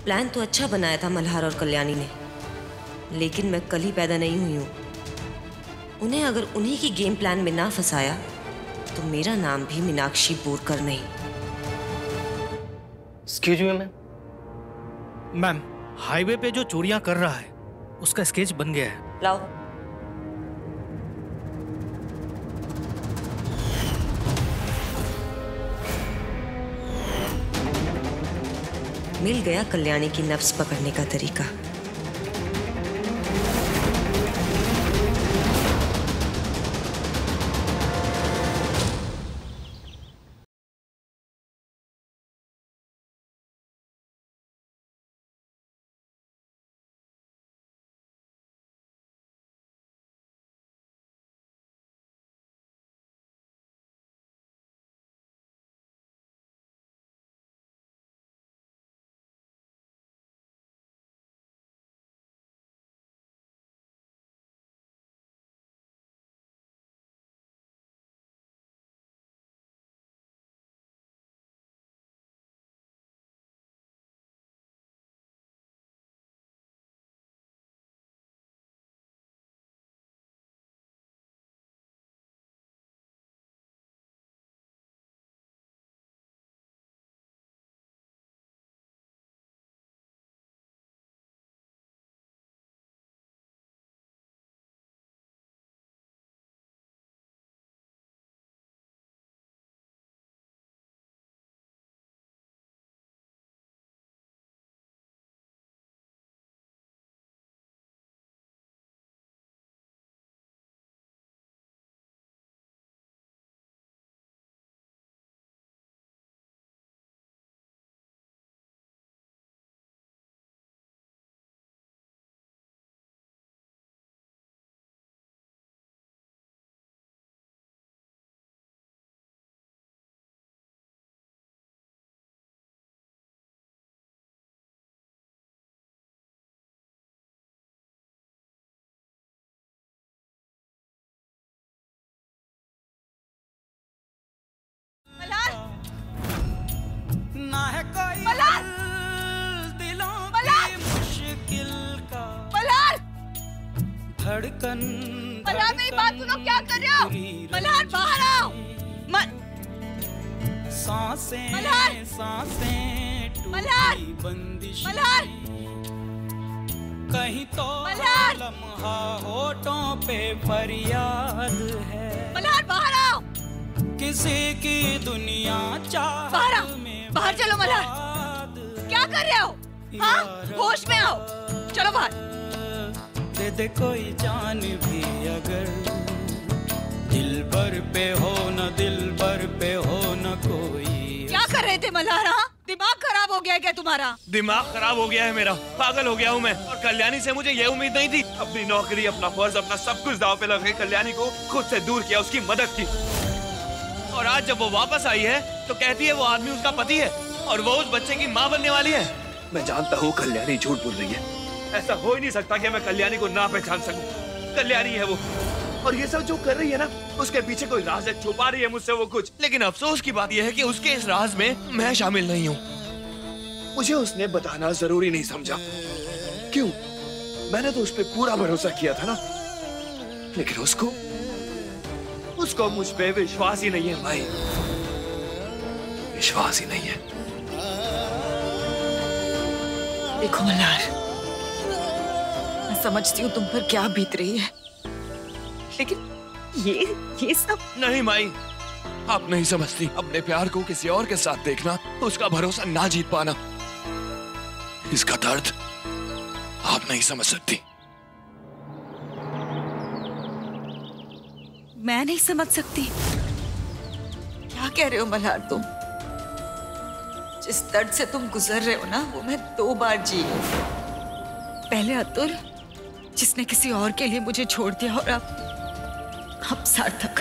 Plan तो अच्छा बनाया था मल्हार और कल्याणी ने, लेकिन मैं कल ही पैदा नहीं हुई हूँ। उन्हें अगर उन्हीं की गेम प्लान में ना फंसाया तो मेरा नाम भी मीनाक्षी बोरकर नहीं। Excuse me ma'am. Ma'am, highway पे जो चोरियां कर रहा है उसका स्केच बन गया है। लाओ। मिल गया कल्याणी की नफ्स पकड़ने का तरीका। धड़कन मल्हार, मेरी बात सुनो, क्या कर रहे हो? मल्हार बाहर आओ। सांसें सांसें टूटी बंदिश, मल्हार कहीं तो लम्हा होठों पे फरियाद है। मल्हार बाहर आओ। किसी की दुनिया चाहत में बाहर चलो मल्हार, क्या कर रहे हो? हाँ, होश में आओ, चलो बाहर। दे दे कोई जान भी अगर दिल भर पे हो न, दिल भर पे हो न कोई। क्या कर रहे थे मल्हार? हाँ, दिमाग खराब हो गया है क्या तुम्हारा? दिमाग खराब हो गया है मेरा, पागल हो गया हूँ मैं। और कल्याणी से मुझे ये उम्मीद नहीं थी। अपनी नौकरी, अपना फर्ज, अपना सब कुछ दांव पे लगा कल्याणी को खुद से दूर किया, उसकी मदद की। और आज जब वो वापस आई है तो कहती है वो आदमी उसका पति है और वो उस बच्चे की माँ बनने वाली है। मैं जानता हूँ कल्याणी झूठ बोल रही है। ऐसा हो ही नहीं सकता कि मैं कल्याणी को ना पहचान सकूं। कल्याणी है वो, और ये सब जो कर रही है ना, उसके पीछे कोई राज है, छुपा रही है मुझसे वो कुछ। लेकिन अफसोस की बात यह है कि उसके इस राज में मैं शामिल नहीं हूँ। मुझे उसने बताना जरूरी नहीं समझा। क्यों? मैंने तो उस पर पूरा भरोसा किया था ना। लेकिन उसको मुझ पे विश्वास ही नहीं है भाई, विश्वास ही नहीं है। देखो मल्हार, मैं समझती हूँ तुम पर क्या बीत रही है, लेकिन ये सब नहीं माई, आप नहीं समझती। अपने प्यार को किसी और के साथ देखना, उसका भरोसा ना जीत पाना, इसका दर्द आप नहीं समझ सकती। मैं नहीं समझ सकती। क्या कह रहे हो मल्हार तुम? जिस दर्द से तुम गुजर रहे हो ना, वो मैं 2 बार जी। पहले अतुल, जिसने किसी और के लिए मुझे छोड़ दिया, और अब सार्थक।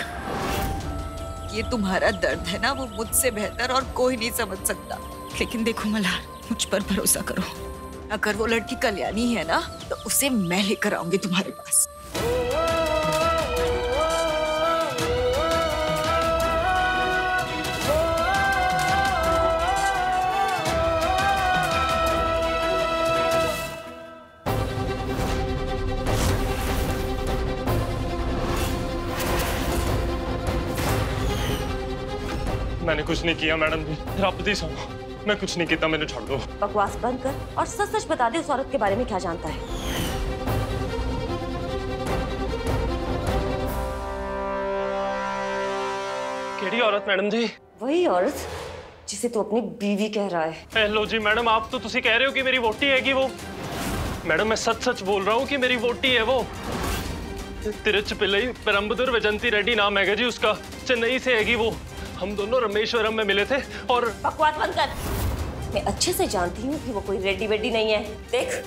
ये तुम्हारा दर्द है ना, वो मुझसे बेहतर और कोई नहीं समझ सकता। लेकिन देखो मल्हार, मुझ पर भरोसा करो। अगर वो लड़की कल्याणी है ना, तो उसे मैं लेकर आऊंगी तुम्हारे पास। मैंने कुछ नहीं किया मैडम जी, रब दी सौ मैं कुछ नहीं किया, मैंने छोड़ दो। बकवास बंद कर और सच सच बता दे उस औरत के बारे में क्या जानता है। केड़ी औरत मैडम जी? वही औरत जिसे तू अपनी बीवी कह रहा है। हेलो जी मैडम, आप तो तुसी कह रहे हो कि मेरी वोटी हैगी वो। मैडम मैं सच सच बोल रहा हूँ कि मेरी वोटी है वो। तिरुचिरापल्ली पेरम्बदूर वैजंती रेड्डी नाम है जी उसका, चेन्नई से हैगी वो। हम दोनों रमेश्वरम में मिले थे और। बकवास बंद कर। मैं अच्छे से जानती हूँ कि वो कोई रेड्डी वेड्डी नहीं है। देख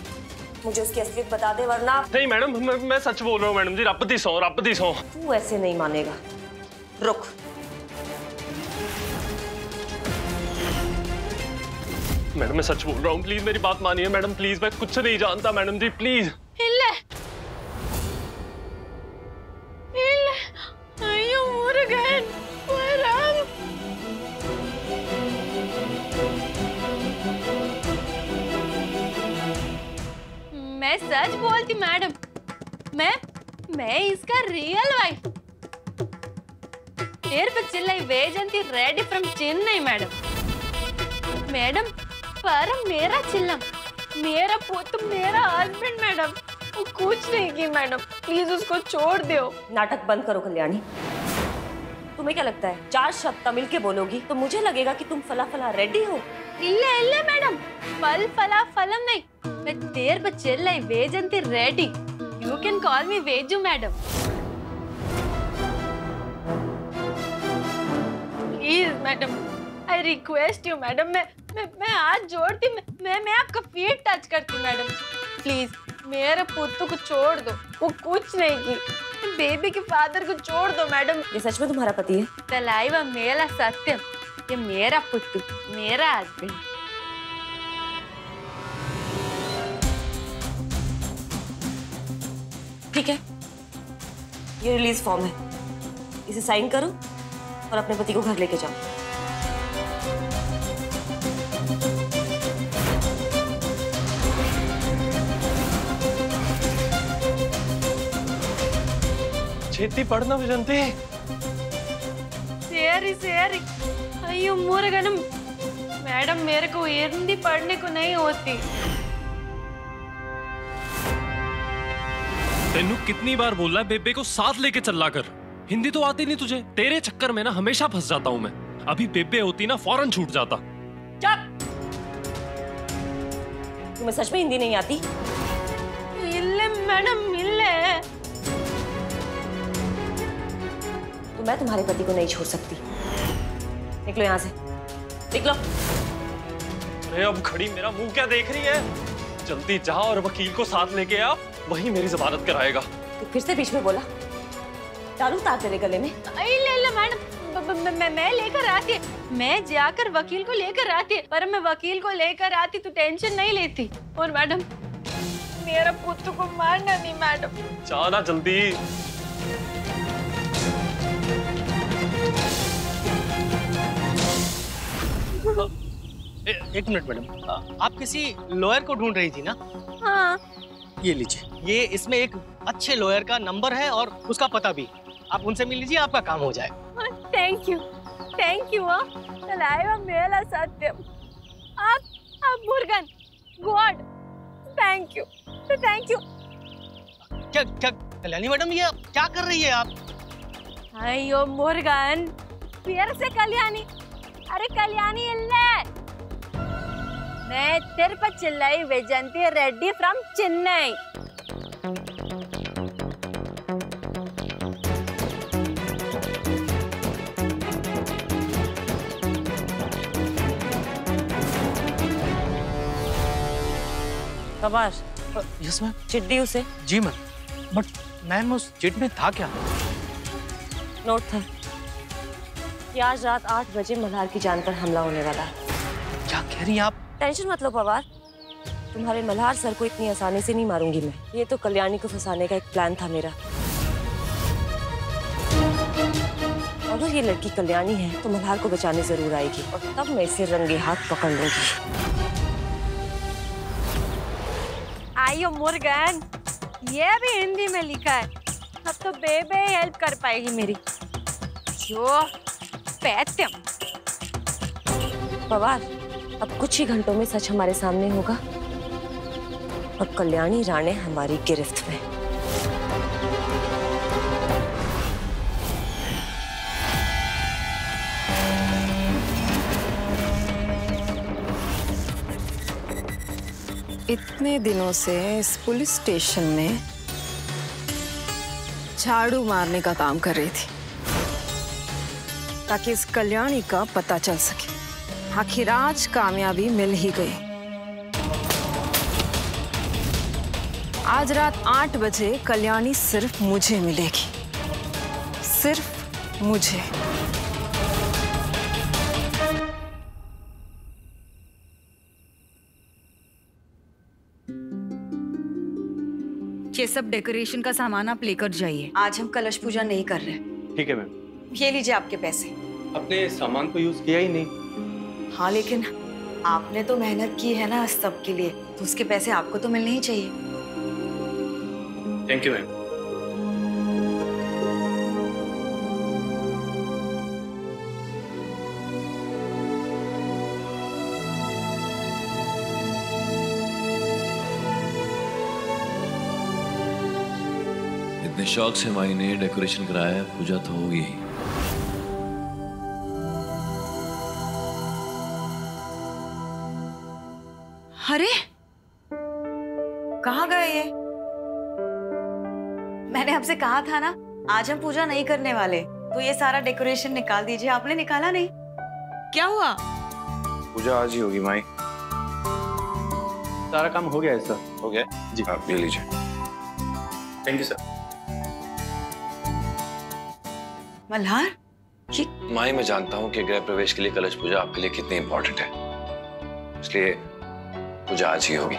मुझे उसकी असलियत बता दे वरना। नहीं मैडम मैं सच बोल रहा हूँ मैडम जी, रब दी सौ। तू ऐसे नहीं मानेगा, रुक। मैडम मैं सच बोल रहा हूँ, प्लीज मेरी बात मानिए मैडम, प्लीज। मैं कुछ नहीं जानता मैडम जी, प्लीज। मैं सच बोलती मैडम, मैं इसका real wife Tiruchirappalli Vaijanti Reddy from Chennai madam. पर मेरा चिल्लम, मेरा पुत्र, मेरा हस्बैंड मैडम, वो कुछ नहीं की मैडम, प्लीज उसको छोड़ दो। नाटक बंद करो कल्याणी। तुम्हें क्या लगता है 4 शब्द तमिल के बोलोगी तो मुझे लगेगा कि तुम फला फला रेड्डी हो? इल्ले मैडम, फला फलम नहीं, मैं Tiruchirappalli Vaijanti Reddy. You can call me Veju madam. Please madam, I request you madam, मैं हाथ जोड़ती, मैं आपका फीट टच करती मैडम, प्लीज मेरे पुत्र को छोड़ दो, वो कुछ नहीं की। बेबी के फादर को छोड़ दो मैडम। ये सच में तुम्हारा पति है? तलाइवा मेला सत्यम, ये मेरा पुत्र, मेरा हस्बैंड। ठीक है, ये रिलीज फॉर्म है, इसे साइन करो और अपने पति को घर लेके जाओ। छेती पढ़ना वैजंती। सेरी अयो मुरुगन मैडम, मेरे को हिंदी पढ़ने को नहीं होती। तेनू कितनी बार बोला है बेबे को साथ लेके चला कर, हिंदी तो आती नहीं तुझे। तेरे चक्कर में ना हमेशा फंस जाता हूँ मैं। अभी बेबे होती ना फौरन छूट जाता। चुप! तुम्हें सच में हिंदी नहीं आती? मिले मैडम मिले। तो मैं तुम्हारे पति को नहीं छोड़ सकती। निकलो यहाँ से, निकलो। अरे अब खड़ी मेरा मुंह क्या देख रही है? जल्दी जा और वकील को साथ लेके आ, वही मेरी जमानत कराएगा। तो फिर से बीच में बोला, डालू तार तेरे गले में? ले मैडम, मैं लेकर आती, मैं जाकर वकील को लेकर आती, पर मैं वकील को लेकर आती तो टेंशन नहीं लेती। और मैडम मेरा पुत्र को मारना नहीं मैडम। जाना जल्दी। एक मिनट मैडम, आप किसी लॉयर को ढूंढ रही थी ना? हाँ। ये लीजिए, ये इसमें एक अच्छे लॉयर का नंबर है और उसका पता भी। आप उनसे मिल लीजिए, आपका काम हो जाए। थैंक यू तलाइवा मेला सत्यम। आप मुरुगन गॉड, थैंक यू। क्या कल्याणी मैडम, ये क्या कर रही है आप? अयो मुरुगन, फिर से कल्याणी। अरे कल्याणी इल्ले, मैं तिरुचिरापल्ली वैजंती रेड्डी फ्रॉम चेन्नई। शाबाश। Yes ma'am. चिट दी उसे? जी मैम, बट मैम उस चिट में था क्या? नोट था कि आज रात 8 बजे मल्हार की जान पर हमला होने वाला है। क्या कह रही हैं आप? टेंशन मत लो पवार, तुम्हारे मल्हार सर को इतनी आसानी से नहीं मारूंगी मैं। ये तो कल्याणी को फंसाने का एक प्लान था मेरा। अगर ये लड़की कल्याणी है तो मल्हार को बचाने जरूर आएगी और तब मैं इसे रंगे हाथ पकड़ लूंगी। आयो मुरुगन, ये भी हिंदी में लिखा है, अब तो बेबे हेल्प कर पाएगी मेरी। जो पैत्यम पवार, अब कुछ ही घंटों में सच हमारे सामने होगा और कल्याणी राणे हमारी गिरफ्त में। इतने दिनों से इस पुलिस स्टेशन में झाड़ू मारने का काम कर रही थी ताकि इस कल्याणी का पता चल सके। आखिर आज कामयाबी मिल ही गई। आज रात 8 बजे कल्याणी सिर्फ मुझे मिलेगी, सिर्फ मुझे। ये सब डेकोरेशन का सामान आप लेकर जाइए। आज हम कलश पूजा नहीं कर रहे। ठीक है मैम। ये लीजिए आपके पैसे। अपने सामान को यूज किया ही नहीं। हाँ, लेकिन आपने तो मेहनत की है ना सब के लिए, तो उसके पैसे आपको तो मिलने ही चाहिए। Thank you ma'am. इतने शौक से माई ने डेकोरेशन कराया है, पूजा तो होगी ही। अरे कहाँ गए ये? मैंने आपसे कहा था ना आज हम पूजा नहीं करने वाले, तो ये सारा डेकोरेशन निकाल दीजिए। आपने निकाला नहीं, क्या हुआ? पूजा आज ही होगी माई। सारा काम हो गया है सर। हो गया जी। आप ले लीजिए। Thank you sir. मल्हार, ये माई, मैं जानता हूँ कि गृह प्रवेश के लिए कलश पूजा आपके लिए कितनी इंपॉर्टेंट है, इसलिए पूजा आज ही होगी।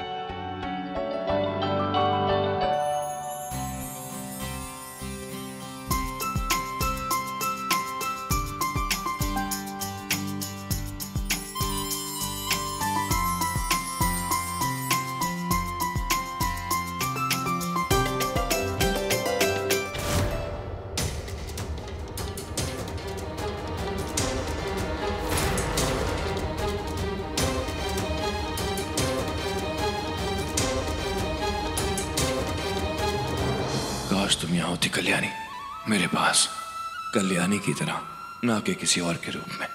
काश तुम यहाँ होती कल्याणी, मेरे पास, कल्याणी की तरह, ना कि किसी और के रूप में।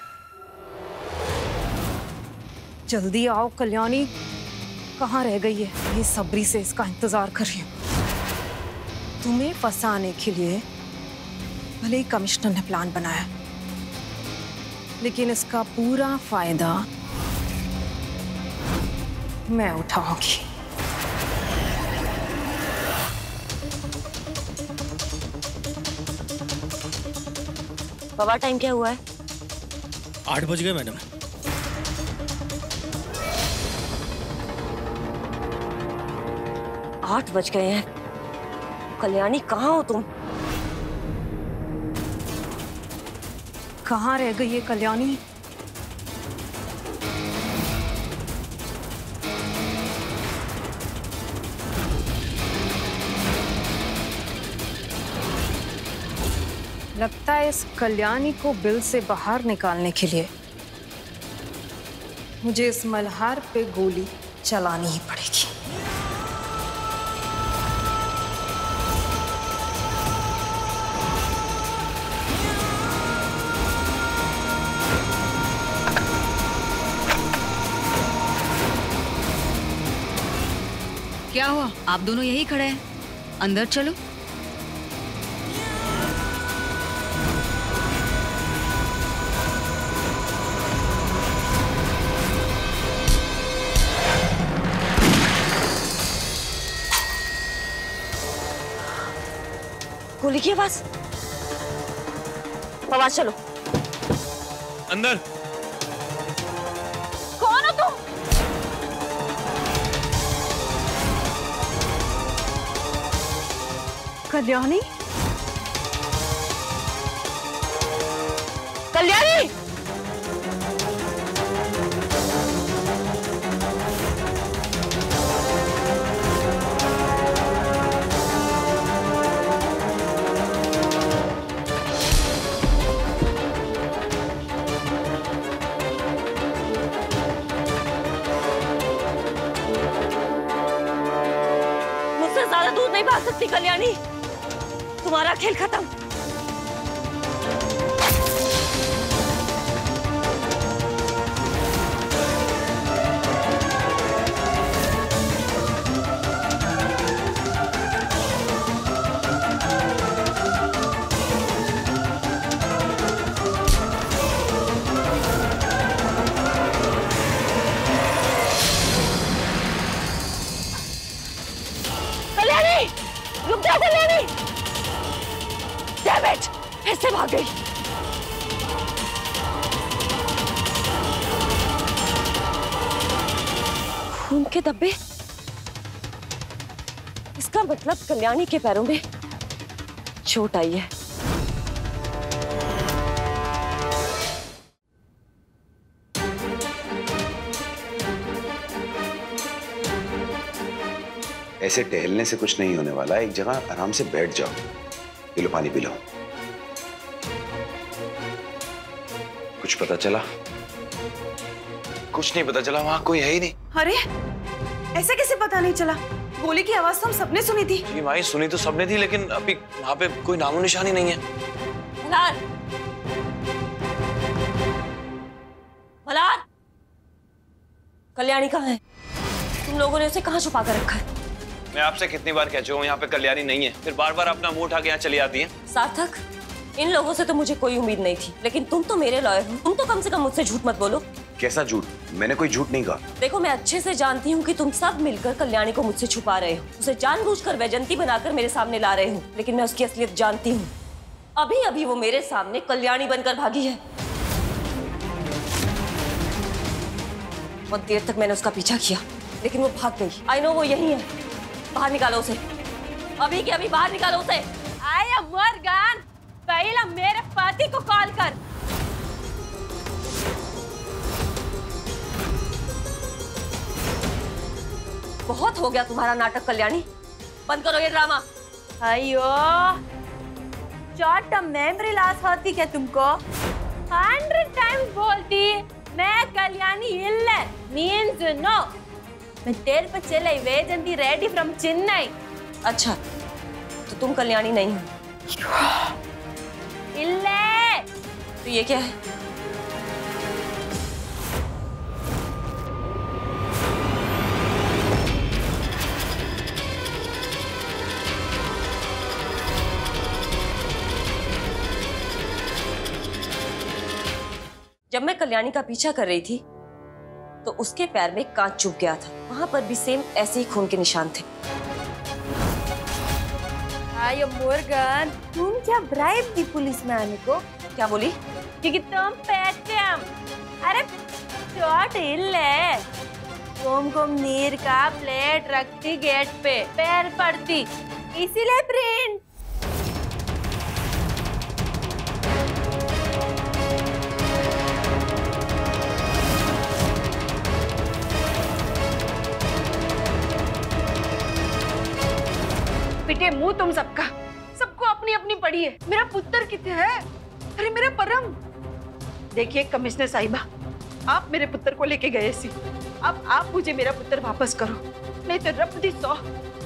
जल्दी आओ कल्याणी, कहाँ रह गई है? ये सबरी से इसका इंतजार कर रही हूँ। तुम्हें फंसाने के लिए भले ही कमिश्नर ने प्लान बनाया, लेकिन इसका पूरा फायदा मैं उठाऊंगी। पवार, टाइम क्या हुआ है? 8 बज गए मैडम। आठ बज गए हैं। कल्याणी, कहाँ हो तुम? कहाँ रह गई है कल्याणी? लगता है इस कल्याणी को बिल से बाहर निकालने के लिए मुझे इस मल्हार पे गोली चलानी ही पड़ेगी। क्या हुआ? आप दोनों यही खड़े हैं, अंदर चलो। गोली की आवाज। पवार, चलो अंदर। कौन हो तुम? कल्याणी, कल्याणी! नहीं भाग सकती कल्याणी, तुम्हारा खेल खत्म। रुक जा कल्याणी! Damn it! फिर से भाग गई। खून के धब्बे? इसका मतलब कल्याणी के पैरों में चोट आई है। ऐसे टहलने से कुछ नहीं होने वाला, एक जगह आराम से बैठ जाओ, ये लो पानी पी लो। कुछ पता चला? कुछ नहीं पता चला, वहां कोई है ही नहीं। अरे ऐसे कैसे पता नहीं चला? गोली की आवाज तो हम सबने सुनी थी। जी माई, सुनी तो सबने थी, लेकिन अभी वहां पे कोई नामो निशानी नहीं है। मल्हार! मल्हार! कल्याणी कहाँ है? तुम लोगों ने उसे कहाँ छुपा कर रखा है? मैं आपसे कितनी बार कह चुका हूँ यहाँ पे कल्याणी नहीं है, फिर बार बार अपना मुंह उठा के यहाँ चली आती है। सार्थक, इन लोगों से तो मुझे कोई उम्मीद नहीं थी, लेकिन तुम तो मेरे लॉयर हो, तुम तो कम से कम मुझसे झूठ मत बोलो। कैसा झूठ? मैंने कोई झूठ नहीं कहा। देखो, मैं अच्छे से जानती हूँ कि तुम सब मिलकर कल्याणी को मुझसे छुपा रहे हो, उसे जानबूझकर वैजंती बनाकर मेरे सामने ला रहे हो, लेकिन मैं उसकी असलियत जानती हूँ। अभी अभी वो मेरे सामने कल्याणी बनकर भागी है। बहुत देर तक मैंने उसका पीछा किया, लेकिन वो भाग गई। आई नो वो यही है। बाहर निकालो उसे, अभी के अभी बाहर निकालो उसे। आया मुर्गन, पहले मेरे पति को कॉल कर। बहुत हो गया तुम्हारा नाटक कल्याणी, बंद करो ये ड्रामा। अयो, शॉर्ट टर्म मेमोरी लॉस होती क्या तुमको? 100 टाइम्स बोलती मैं कल्याणी इल्ले मीन्स नो। मैं तेल पर चले वैजंती रेडी फ्रॉम चेन्नई। अच्छा, तो तुम कल्याणी नहीं हो? इल्ले। तो ये क्या है? जब मैं कल्याणी का पीछा कर रही थी तो उसके पैर में कांच चुभ गया था, वहां पर भी सेम ऐसे ही खून के निशान थे। आयो मुर्गन, तुम क्या ब्राइब दी पुलिस मैन को? क्या बोली? क्योंकि तुम पैटम। अरे चोट इल्ले, तुमको नीर का प्लेट रखती गेट पे, पैर पड़ती, इसीलिए प्रिंट। पिटे मुंह तुम सबका, सबको अपनी अपनी पड़ी है। मेरा पुत्र किथे है? अरे मेरा परम। देखिए कमिश्नर साहिबा, आप मेरे पुत्र को लेके गए सी, अब आप मुझे मेरा पुत्र वापस करो, नहीं तो रब दी सौ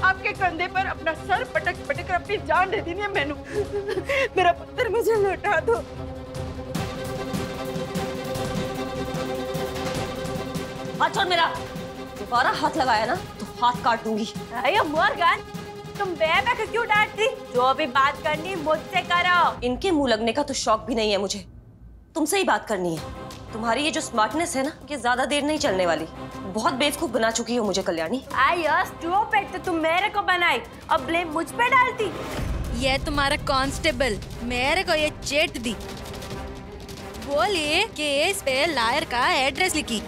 आपके कंधे पर अपना सर पटक पटक कर अपनी जान दे देनी है मैनू। मेरा पुत्र मुझे लौटा दो। हाथ छोड़ मेरा, दोबारा हाथ लगाया ना तो हाथ काट दूंगी। अयो मुर्गन, तुम बेबे को क्यों डांटती? जो भी बात करनी मुझसे करो। इनके मुंह लगने का तो शौक भी नहीं है मुझे, तुमसे ही बात करनी है। तुम्हारी ये जो स्मार्टनेस है ना, ये ज्यादा देर नहीं चलने वाली। बहुत बेवकूफ बना चुकी हो मुझे कल्याणी। आयो स्टूपिड, तो तुम मेरे को बनाई और ब्लेम मुझ पे डालती। ये तुम्हारा कांस्टेबल मेरे को ये चेट दी, बोली केस पे लायर का एड्रेस लिखी,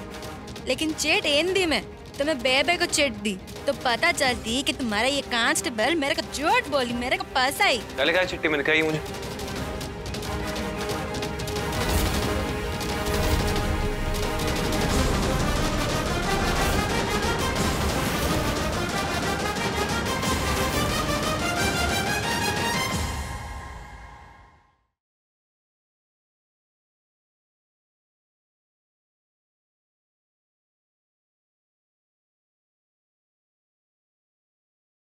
लेकिन चेट हिंदी में, तो मैं बेबे को चेट दी तो पता चलती कि तुम्हारा ये कांस्टेबल मेरे को झूठ बोली, मेरे को फंसाई। चिट्ठी मैंने कही मुझे